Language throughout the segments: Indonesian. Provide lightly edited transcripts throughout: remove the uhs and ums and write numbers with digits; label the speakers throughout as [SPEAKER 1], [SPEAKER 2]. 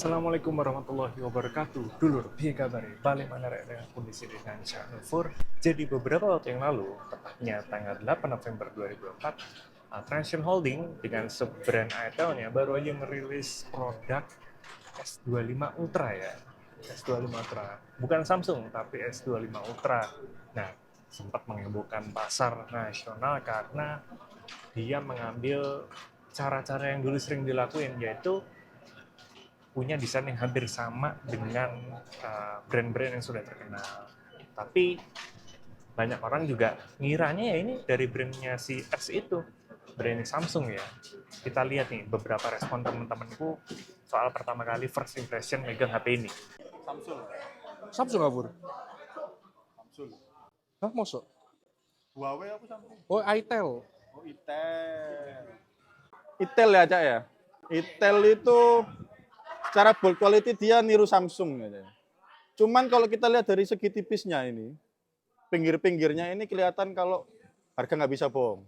[SPEAKER 1] Assalamualaikum warahmatullahi wabarakatuh. Dulur, piye kabare? Balik mana rek dengan kondisi dengan Channel 4. Jadi beberapa waktu yang lalu, tepatnya tanggal 8 November 2024, Transsion Holding dengan sub-brand ITEL-nya baru aja merilis produk S25 Ultra ya. S25 Ultra. Bukan Samsung, tapi S25 Ultra. Nah, sempat menghebohkan pasar nasional karena dia mengambil cara-cara yang dulu sering dilakuin, yaitu punya desain yang hampir sama dengan brand-brand yang sudah terkenal. Tapi banyak orang juga ngiranya ya ini dari brandnya si S itu, brandnya Samsung ya. Kita lihat nih beberapa respon teman-temanku soal pertama kali first impression megang HP ini.
[SPEAKER 2] Samsul.
[SPEAKER 3] Samsung Abur.
[SPEAKER 2] Samsul.
[SPEAKER 3] Hah, mosok?
[SPEAKER 2] Huawei apa Samsung?
[SPEAKER 3] Oh, Itel.
[SPEAKER 2] Oh, Itel. Itel ya, Cak ya? Itel itu secara build quality dia niru Samsung ya. Cuman kalau kita lihat dari segi tipisnya ini, pinggir-pinggirnya ini kelihatan kalau harga nggak bisa bohong.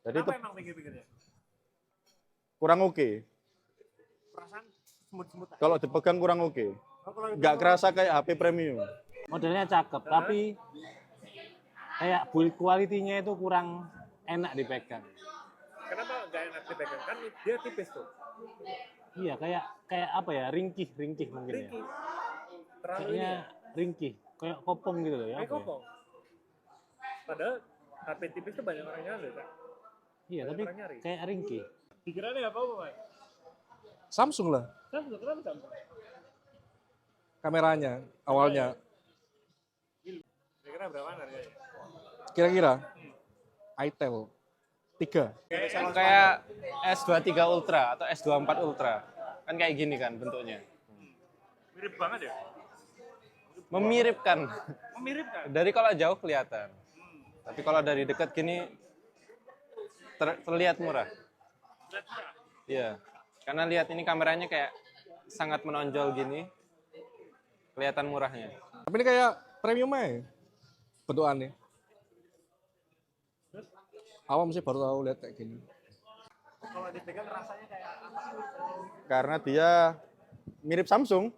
[SPEAKER 2] Jadi itu
[SPEAKER 1] emang pinggir-pinggirnya?
[SPEAKER 2] kurang oke.
[SPEAKER 1] Perasaan semut-semut.
[SPEAKER 2] Kalau dipegang kurang oke. Nggak kerasa kayak HP premium.
[SPEAKER 4] Modelnya cakep, tapi kayak build quality-nya itu kurang enak dipegang.
[SPEAKER 1] Kenapa nggak enak dipegang? Kan dia tipis tuh.
[SPEAKER 4] Iya, kayak apa ya? Ringkih mungkin ya.
[SPEAKER 1] Terlalu
[SPEAKER 4] Kayaknya ringkih, kayak kopong gitu loh ya.
[SPEAKER 1] kayak
[SPEAKER 4] apa ya?
[SPEAKER 1] kopong. Padahal HP tipis tuh banyak orang nyari kan.
[SPEAKER 4] Iya, tapi
[SPEAKER 1] orang nyari.
[SPEAKER 4] kayak ringkih.
[SPEAKER 1] Pikirannya apa, Pak?
[SPEAKER 3] Samsung lah
[SPEAKER 1] Samsung, kenapa Samsung?
[SPEAKER 3] kameranya awalnya.
[SPEAKER 1] Kira-kira berapa harganya?
[SPEAKER 3] Kira-kira Itel 3.
[SPEAKER 5] Kayak S23 Ultra atau S24 Ultra. Kan kayak gini kan bentuknya.
[SPEAKER 1] Mirip banget ya?
[SPEAKER 5] Memiripkan.
[SPEAKER 1] Mirip kan?
[SPEAKER 5] Dari kalau jauh kelihatan. Tapi kalau dari dekat gini terlihat murah. Iya. Karena lihat ini kameranya kayak sangat menonjol gini. Kelihatan murahnya.
[SPEAKER 3] Tapi ini kayak premium aja bentukannya. Awam sih baru tahu lihat kayak gini.
[SPEAKER 1] Kalau dipegang rasanya kayak apa?
[SPEAKER 2] Karena dia mirip Samsung.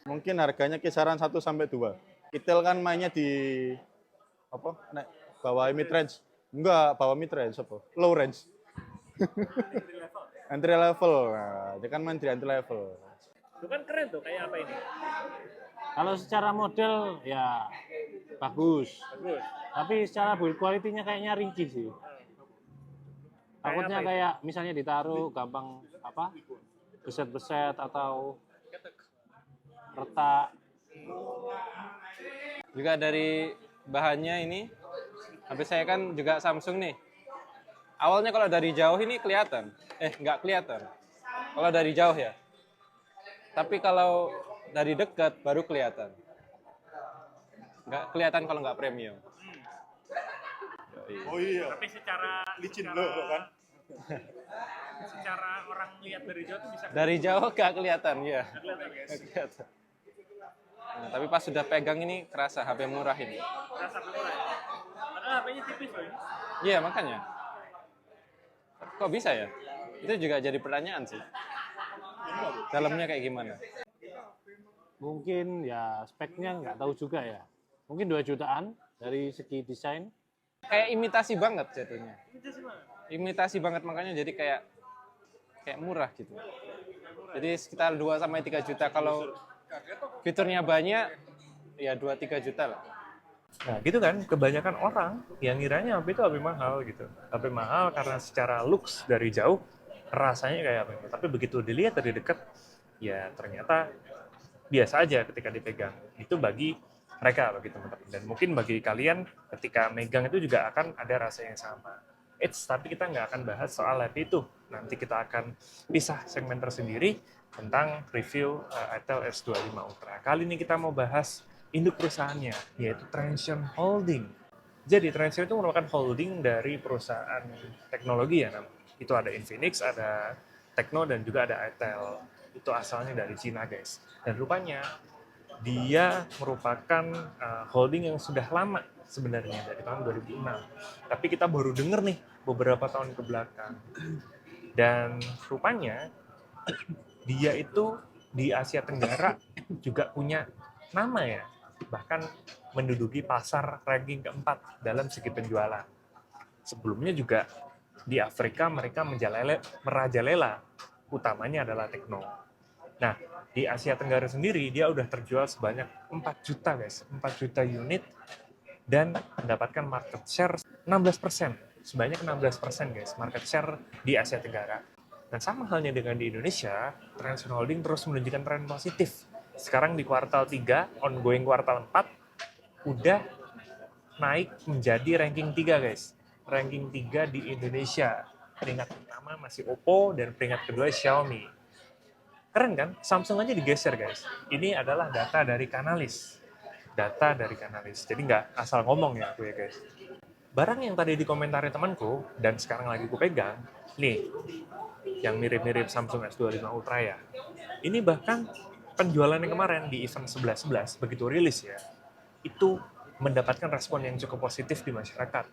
[SPEAKER 2] Mungkin harganya kisaran 1 sampai 2. Itel kan mainnya di apa? Nek bawah mid range. Enggak, bawah mid range apa? Low range. Entry level. Nah, dia kan main di entry level.
[SPEAKER 1] Itu kan keren tuh, kayak apa ini?
[SPEAKER 4] Kalau secara model ya bagus,
[SPEAKER 1] Bagus.
[SPEAKER 4] tapi secara build quality-nya kayaknya ringkih sih. Takutnya
[SPEAKER 1] apa itu?
[SPEAKER 4] kayak misalnya ditaruh gampang apa? Beset-beset atau retak.
[SPEAKER 5] Juga dari bahannya ini, HP saya kan juga Samsung nih. Awalnya kalau dari jauh ini kelihatan. Nggak kelihatan. Kalau dari jauh ya. Tapi kalau dari dekat baru kelihatan. Nggak kelihatan kalau nggak premium. Yoi.
[SPEAKER 2] Oh iya.
[SPEAKER 1] Tapi secara
[SPEAKER 2] Licin loh kan.
[SPEAKER 1] secara orang lihat dari jauh tuh bisa
[SPEAKER 5] Dari jauh nggak kelihatan, ya.
[SPEAKER 1] kelihatan guys.
[SPEAKER 5] Nggak kelihatan. Nah, tapi pas sudah pegang ini kerasa HP murah ini.
[SPEAKER 1] Rasa murah ya. Padahal HP-nya tipis loh ini.
[SPEAKER 5] Iya, makanya. Kok bisa ya? Itu juga jadi pertanyaan sih. Dalamnya kayak gimana?
[SPEAKER 4] Mungkin ya speknya nggak tahu juga ya. Mungkin 2 jutaan dari segi desain.
[SPEAKER 5] Kayak imitasi banget jatuhnya.
[SPEAKER 1] Itu sih mah.
[SPEAKER 5] Imitasi banget makanya jadi kayak murah gitu. Jadi sekitar 2 sampai 3 juta kalau fiturnya banyak ya 2-3 juta lah.
[SPEAKER 1] Nah gitu kan, kebanyakan orang yang ngiranya HP itu HP mahal gitu. HP mahal karena secara looks dari jauh rasanya kayak apa itu. Tapi begitu dilihat dari dekat, ya ternyata biasa aja ketika dipegang. Itu bagi mereka, bagi teman-teman. Dan mungkin bagi kalian ketika megang itu juga akan ada rasa yang sama. Tapi kita nggak akan bahas soal HP itu. Nanti kita akan pisah segmen tersendiri tentang review Itel S25 Ultra. Kali ini kita mau bahas induk perusahaannya, yaitu Transsion Holding. Jadi Transsion itu merupakan holding dari perusahaan teknologi ya. Itu ada Infinix, ada Tecno, dan juga ada Itel. Itu asalnya dari Cina guys. Dan rupanya dia merupakan holding yang sudah lama sebenarnya dari tahun 2006. Tapi kita baru dengar nih beberapa tahun ke belakang. Dan rupanya dia itu di Asia Tenggara juga punya nama ya, bahkan menduduki pasar ranking keempat dalam segi penjualan. Sebelumnya juga di Afrika mereka merajalela, utamanya adalah Tecno. Nah, di Asia Tenggara sendiri dia udah terjual sebanyak 4 juta guys, 4 juta unit dan mendapatkan market share 16%, sebanyak 16% guys, market share di Asia Tenggara. Dan sama halnya dengan di Indonesia, Transsion Holding terus menunjukkan tren positif. Sekarang di kuartal 3, ongoing kuartal 4, udah naik menjadi ranking 3 guys. Ranking 3 di Indonesia. Peringkat pertama masih Oppo dan peringkat kedua Xiaomi. Keren kan? Samsung aja digeser guys. Ini adalah data dari Canalys. Data dari Canalys. Jadi nggak asal ngomong ya gue guys. Barang yang tadi dikomentari temanku dan sekarang lagi gue pegang, nih, yang mirip-mirip Samsung S25 Ultra ya. Ini bahkan penjualannya kemarin di event 11.11 begitu rilis ya, itu mendapatkan respon yang cukup positif di masyarakat.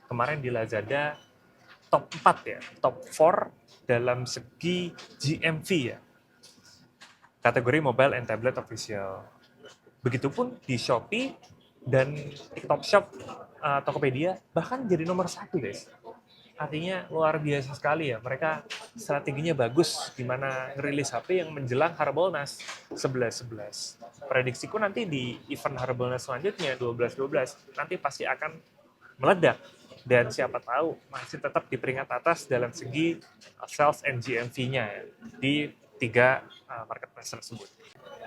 [SPEAKER 1] Kemarin di Lazada top 4 ya, top 4 dalam segi GMV ya. Kategori mobile and tablet official. Begitupun di Shopee dan TikTok Shop, Tokopedia bahkan jadi nomor 1 guys. Artinya luar biasa sekali ya, mereka strateginya bagus di mana ngerilis HP yang menjelang Harbolnas 11.11. Prediksiku nanti di event Harbolnas selanjutnya 12.12 nanti pasti akan meledak dan siapa tahu masih tetap di peringkat atas dalam segi sales and GMV-nya ya, di 3 marketplace tersebut.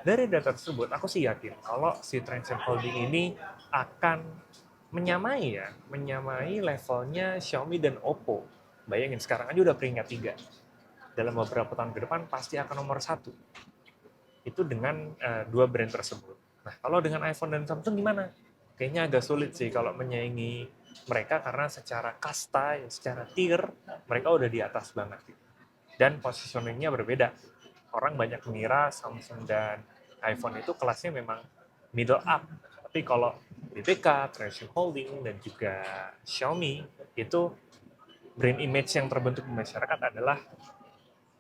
[SPEAKER 1] Dari data tersebut, aku sih yakin kalau si Transsion Holding ini akan menyamai levelnya Xiaomi dan Oppo. Bayangin sekarang aja udah peringkat 3. Dalam beberapa tahun ke depan pasti akan nomor 1. Itu dengan 2 brand tersebut. Nah, kalau dengan iPhone dan Samsung gimana? Kayaknya agak sulit sih kalau menyaingi mereka karena secara kasta, secara tier, mereka udah di atas banget. Dan positioningnya berbeda. Orang banyak mengira Samsung dan iPhone itu kelasnya memang middle up. Tapi kalau BBK, Transsion Holding, dan juga Xiaomi, itu brand image yang terbentuk di masyarakat adalah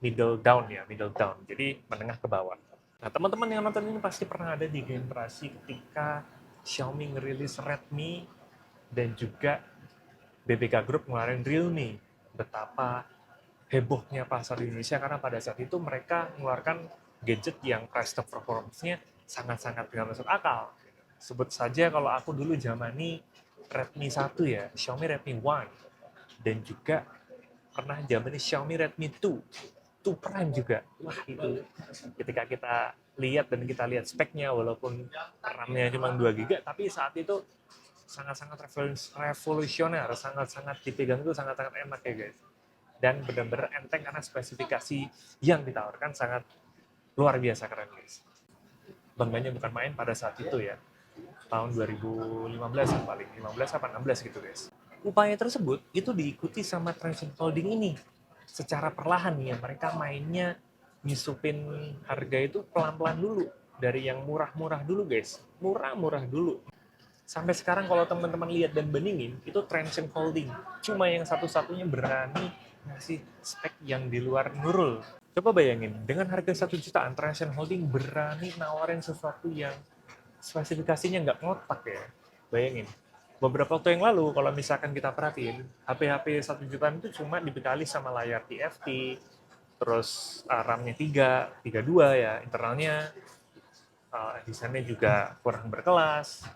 [SPEAKER 1] middle down ya, middle down. Jadi menengah ke bawah. Nah, teman-teman yang nonton ini pasti pernah ada di generasi ketika Xiaomi ngerilis Redmi dan juga BBK Group ngeluarin Realme. Betapa hebohnya pasar di Indonesia karena pada saat itu mereka mengeluarkan gadget yang price to performance-nya sangat-sangat nggak masuk akal. Sebut saja kalau aku dulu zamani Redmi 1 ya, Xiaomi Redmi 1. Dan juga pernah zamani Xiaomi Redmi 2 Prime juga. Wah itu ketika kita lihat dan kita lihat speknya, walaupun RAM-nya cuma 2 GB, tapi saat itu sangat-sangat revolusioner, sangat-sangat dipegang itu sangat-sangat enak ya guys. Dan benar-benar enteng karena spesifikasi yang ditawarkan sangat luar biasa keren guys. Bangganya bukan main pada saat itu ya. Tahun 2015 yang paling, 15 apa 16 gitu guys. Upaya tersebut itu diikuti sama Transsion Holding ini. Secara perlahan ya, mereka mainnya nyusupin harga itu pelan-pelan dulu. Dari yang murah-murah dulu guys. Murah-murah dulu. Sampai sekarang kalau teman-teman lihat dan bandingin, itu Transsion Holding. Cuma yang satu-satunya berani ngasih spek yang di luar Nurul. Coba bayangin, dengan harga 1 jutaan, Transsion Holding berani nawarin sesuatu yang spesifikasinya nggak ngotak ya. Bayangin, beberapa waktu yang lalu, kalau misalkan kita perhatiin, HP-HP 1 jutaan itu cuma dibekali sama layar TFT, terus RAM-nya 32 ya, internalnya, desainnya juga kurang berkelas,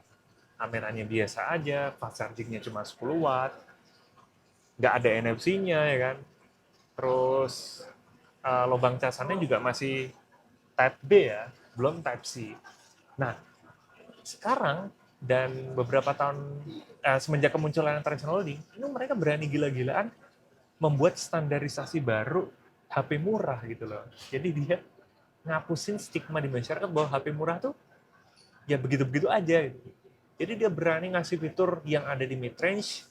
[SPEAKER 1] kameranya biasa aja, fast charging-nya cuma 10 watt, nggak ada NFC-nya ya kan, terus lubang casannya juga masih Type B ya, belum Type C. Nah, sekarang dan beberapa tahun semenjak kemunculan Transsion Holding, ini mereka berani gila-gilaan membuat standarisasi baru HP murah gitu loh. Jadi dia ngapusin stigma di masyarakat bahwa HP murah tuh ya begitu-begitu aja gitu. Jadi dia berani ngasih fitur yang ada di mid-range,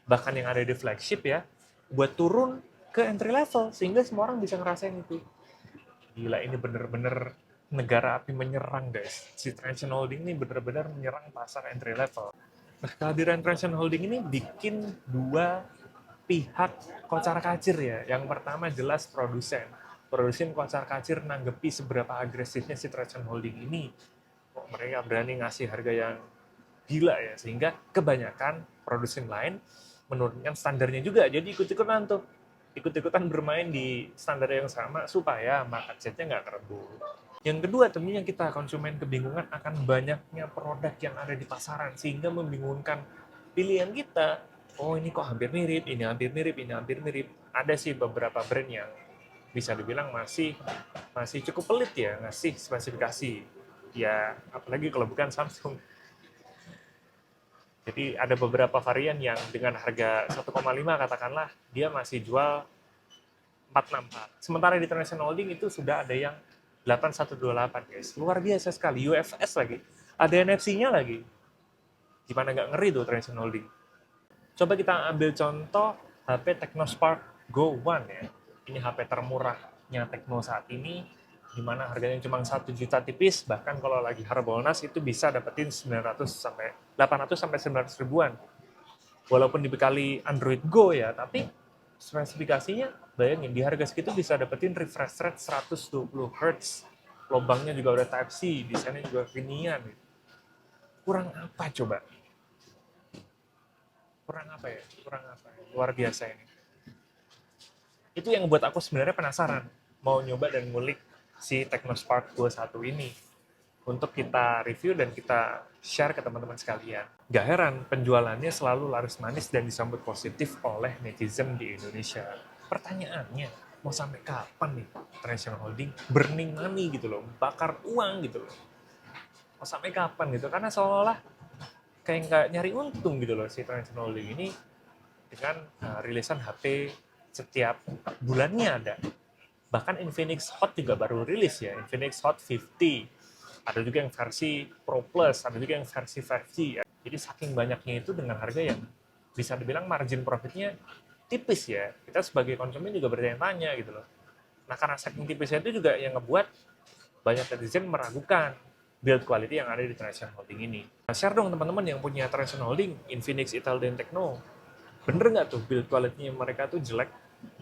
[SPEAKER 1] bahkan yang ada di flagship ya, buat turun ke entry level, sehingga semua orang bisa ngerasain itu. Gila, ini bener-bener negara api menyerang guys. Si Transsion Holding ini bener-bener menyerang pasar entry level. Nah, kehadiran Transsion Holding ini bikin 2 pihak kocar kacir ya. Yang pertama jelas produsen. produsen kocar-kacir nanggepi seberapa agresifnya si Traction Holding ini. Kok mereka berani ngasih harga yang gila ya, sehingga kebanyakan produsen lain menurunkan standarnya juga. Jadi ikut-ikutan bermain di standar yang sama supaya market share-nya nggak kerebut. Yang kedua, tentunya kita konsumen kebingungan akan banyaknya produk yang ada di pasaran, sehingga membingungkan pilihan kita. Oh, ini kok hampir mirip, ini hampir mirip, ini hampir mirip. Ada sih beberapa brand yang bisa dibilang masih cukup pelit ya ngasih spesifikasi. Ya, apalagi kalau bukan Samsung. Jadi ada beberapa varian yang dengan harga 1,5 katakanlah, dia masih jual 464. Sementara di International Holding itu sudah ada yang 8128 guys. Luar biasa sekali, UFS lagi. Ada NFC-nya lagi. Gimana nggak ngeri tuh International Holding. Coba kita ambil contoh HP Technospark Go One ya. Ini HP termurahnya Tecno saat ini, di mana harganya cuma 1 juta tipis, bahkan kalau lagi Harbolnas itu bisa dapetin 800 sampai 900 ribuan. Walaupun dibekali Android Go ya, tapi spesifikasinya bayangin di harga segitu bisa dapetin refresh rate 120 Hz. Lubangnya juga udah Type-C, desainnya juga kekinian. Kurang apa coba? Kurang apa ya? Luar biasa ini. Itu yang buat aku sebenarnya penasaran, mau nyoba dan ngulik si Technospark 21 ini untuk kita review dan kita share ke teman-teman sekalian. Gak heran penjualannya selalu laris manis dan disambut positif oleh netizen di Indonesia. Pertanyaannya, mau sampai kapan nih International Holding burning money gitu loh, bakar uang gitu loh. Mau sampai kapan gitu, karena seolah-olah kayak nggak nyari untung gitu loh si International Holding ini dengan rilisan HP setiap bulannya ada. Bahkan Infinix Hot juga baru rilis ya, Infinix Hot 50. Ada juga yang versi Pro Plus, ada juga yang versi 5G ya. Jadi saking banyaknya itu dengan harga yang bisa dibilang margin profitnya tipis ya. Kita sebagai konsumen juga bertanya-tanya gitu loh. Nah karena saking tipisnya itu juga yang ngebuat banyak netizen meragukan build quality yang ada di International Holding ini. Nah, share dong teman-teman yang punya International Holding, Infinix, Itel, dan Tecno. Bener nggak tuh build quality-nya mereka tuh jelek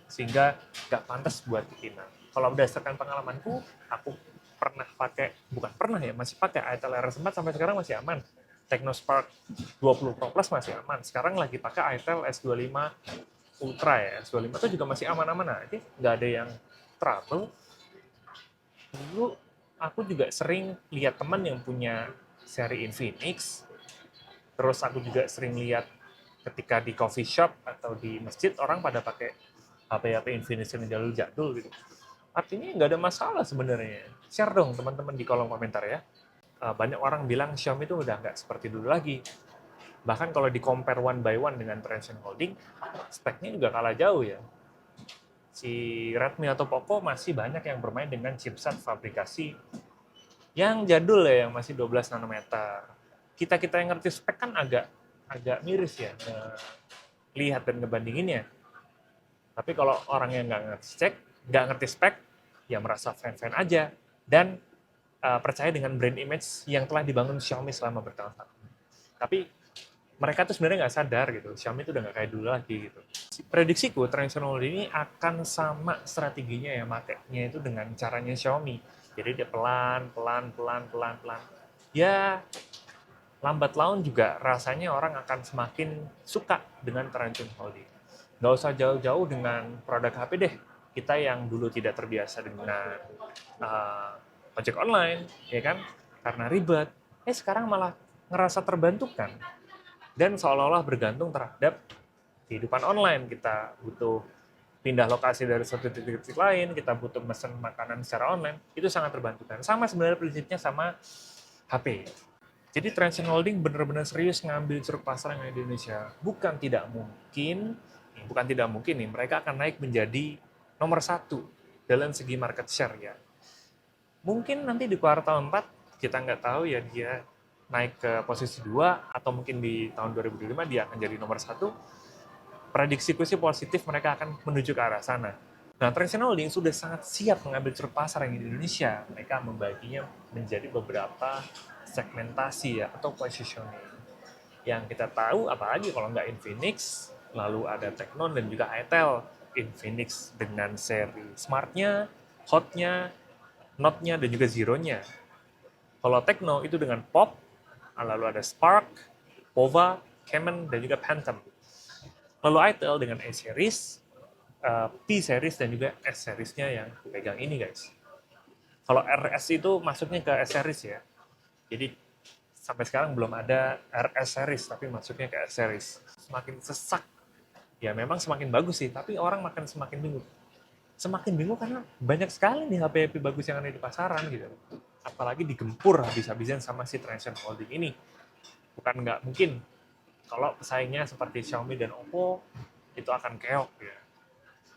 [SPEAKER 1] sehingga nggak pantas buat dipinang? Kalau berdasarkan pengalamanku, aku masih pakai Itel RS4 sampai sekarang masih aman. Technospark 20 Pro Plus masih aman. Sekarang lagi pakai Itel S25 Ultra ya. S25 itu juga masih aman-aman aja, nggak ada yang trouble. Dulu aku juga sering lihat teman yang punya seri Infinix, terus aku juga sering lihat ketika di coffee shop atau di masjid orang pada pakai HP-HP Infinix yang jadul-jadul gitu. Artinya nggak ada masalah sebenarnya. Share dong teman-teman di kolom komentar ya. Banyak orang bilang Xiaomi itu udah nggak seperti dulu lagi. Bahkan kalau di compare one by one dengan Transsion Holding, speknya juga kalah jauh ya. Si Redmi atau Poco masih banyak yang bermain dengan chipset fabrikasi yang jadul ya, yang masih 12 nanometer. Kita yang ngerti spek kan agak miris ya, lihat dan ngebandinginnya. Tapi kalau orang yang nggak ngerti spek, ya merasa fan-fan aja dan percaya dengan brand image yang telah dibangun Xiaomi selama bertahun-tahun. Tapi mereka tuh sebenarnya nggak sadar gitu, Xiaomi itu udah nggak kayak dulu lagi gitu. Prediksiku, Transsion ini akan sama strateginya ya, makanya itu dengan caranya Xiaomi. Jadi dia pelan. Ya, lambat laun juga rasanya orang akan semakin suka dengan Transsion Holding. Nggak usah jauh-jauh dengan produk HP deh. Kita yang dulu tidak terbiasa dengan ojek online, ya kan? Karena ribet. Sekarang malah ngerasa terbantukan. Dan seolah-olah bergantung terhadap kehidupan online. Kita butuh pindah lokasi dari satu titik lain, kita butuh mesen makanan secara online, itu sangat terbantukan. Sama sebenarnya prinsipnya sama HP. Jadi Transsion Holding benar-benar serius ngambil ceruk pasar yang ada di Indonesia. Bukan tidak mungkin nih, mereka akan naik menjadi nomor 1 dalam segi market share ya. Mungkin nanti di kuartal 4, kita nggak tahu ya dia naik ke posisi 2, atau mungkin di tahun 2025 dia akan jadi nomor 1. Prediksiku sih positif mereka akan menuju ke arah sana. Nah, Transsion Holding sudah sangat siap mengambil ceruk pasar yang di Indonesia. Mereka membaginya menjadi beberapa segmentasi ya, atau positioning. Yang kita tahu, apalagi kalau nggak Infinix, lalu ada Tecno dan juga Itel. Infinix dengan seri Smart-nya, hot-nya, not-nya, dan juga zero-nya. Kalau Tecno itu dengan Pop, lalu ada Spark, Pova, Camon, dan juga Phantom. Lalu Itel dengan A-series, P-series, dan juga S-series-nya yang pegang ini guys. Kalau RS itu masuknya ke S-series ya. Jadi sampai sekarang belum ada RS series, tapi masuknya ke S series. Semakin sesak, ya memang semakin bagus sih, tapi orang makin semakin bingung. Semakin bingung karena banyak sekali nih HP-HP bagus yang ada di pasaran gitu. Apalagi digempur habis-habisan sama si Transsion Holding ini. Bukan nggak mungkin kalau pesaingnya seperti Xiaomi dan Oppo itu akan keok ya,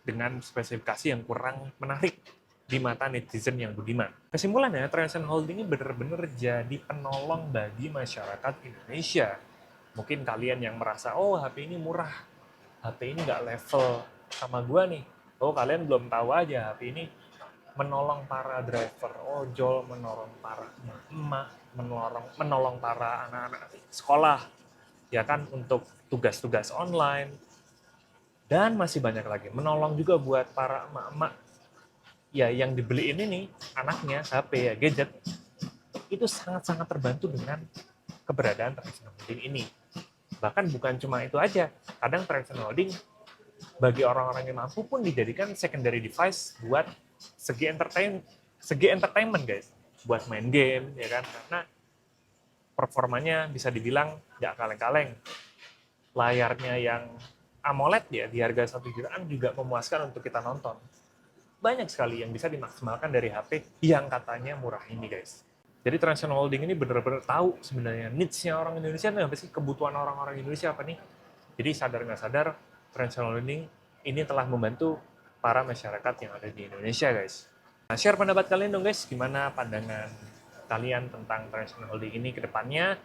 [SPEAKER 1] dengan spesifikasi yang kurang menarik di mata netizen yang budiman. Kesimpulannya, Transsion Holding ini benar-benar jadi penolong bagi masyarakat Indonesia. Mungkin kalian yang merasa, oh HP ini murah, HP ini nggak level sama gua nih. Oh kalian belum tahu aja, HP ini menolong para driver ojol, menolong para emak, menolong para anak-anak sekolah, ya kan, untuk tugas-tugas online, dan masih banyak lagi. Menolong juga buat para emak-emak ya yang dibeliin ini anaknya HP ya, gadget, itu sangat-sangat terbantu dengan keberadaan Transsion Holding ini. Bahkan bukan cuma itu aja, kadang Transsion Holding bagi orang-orang yang mampu pun dijadikan secondary device buat segi entertainment guys, buat main game ya kan, karena performanya bisa dibilang nggak kaleng-kaleng. Layarnya yang AMOLED ya di harga 1 jutaan juga memuaskan untuk kita nonton. Banyak sekali yang bisa dimaksimalkan dari HP yang katanya murah ini guys. Jadi Transsion Holding ini benar-benar tahu sebenarnya needs-nya orang Indonesia nih, apa sih kebutuhan orang-orang Indonesia apa nih. Jadi sadar nggak sadar Transsion Holding ini telah membantu para masyarakat yang ada di Indonesia guys. Nah, share pendapat kalian dong guys, gimana pandangan kalian tentang Transsion Holding ini ke depannya?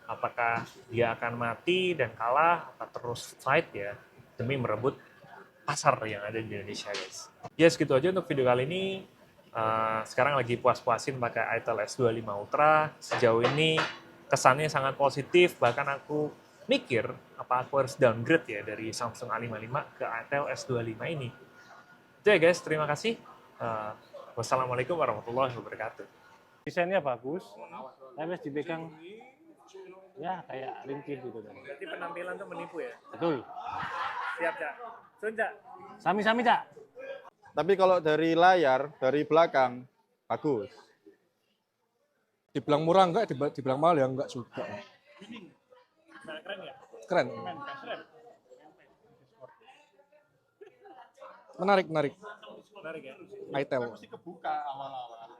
[SPEAKER 1] Apakah dia akan mati dan kalah atau terus fight ya demi merebut pasar yang ada di Indonesia guys. Ya segitu aja untuk video kali ini. Sekarang lagi puas-puasin pakai Itel S25 Ultra. Sejauh ini kesannya sangat positif, bahkan aku mikir apa aku harus downgrade ya dari Samsung A55 ke Itel S25 ini. Itu ya guys, terima kasih. Wassalamualaikum warahmatullahi wabarakatuh.
[SPEAKER 4] Desainnya bagus, tapi dipegang ya kayak ringkih gitu.
[SPEAKER 1] Berarti penampilan tuh menipu ya?
[SPEAKER 4] Betul.
[SPEAKER 1] Siap, Cak. Sun, Cak.
[SPEAKER 4] Sami-sami, Cak.
[SPEAKER 2] Tapi kalau dari layar, dari belakang, bagus.
[SPEAKER 3] Dibilang murah enggak, dibilang mahal ya enggak juga.
[SPEAKER 1] Nah, keren ya?
[SPEAKER 3] Keren. Menarik, menarik.
[SPEAKER 1] Menarik ya?
[SPEAKER 3] Itel.
[SPEAKER 2] Kebuka awal-awal.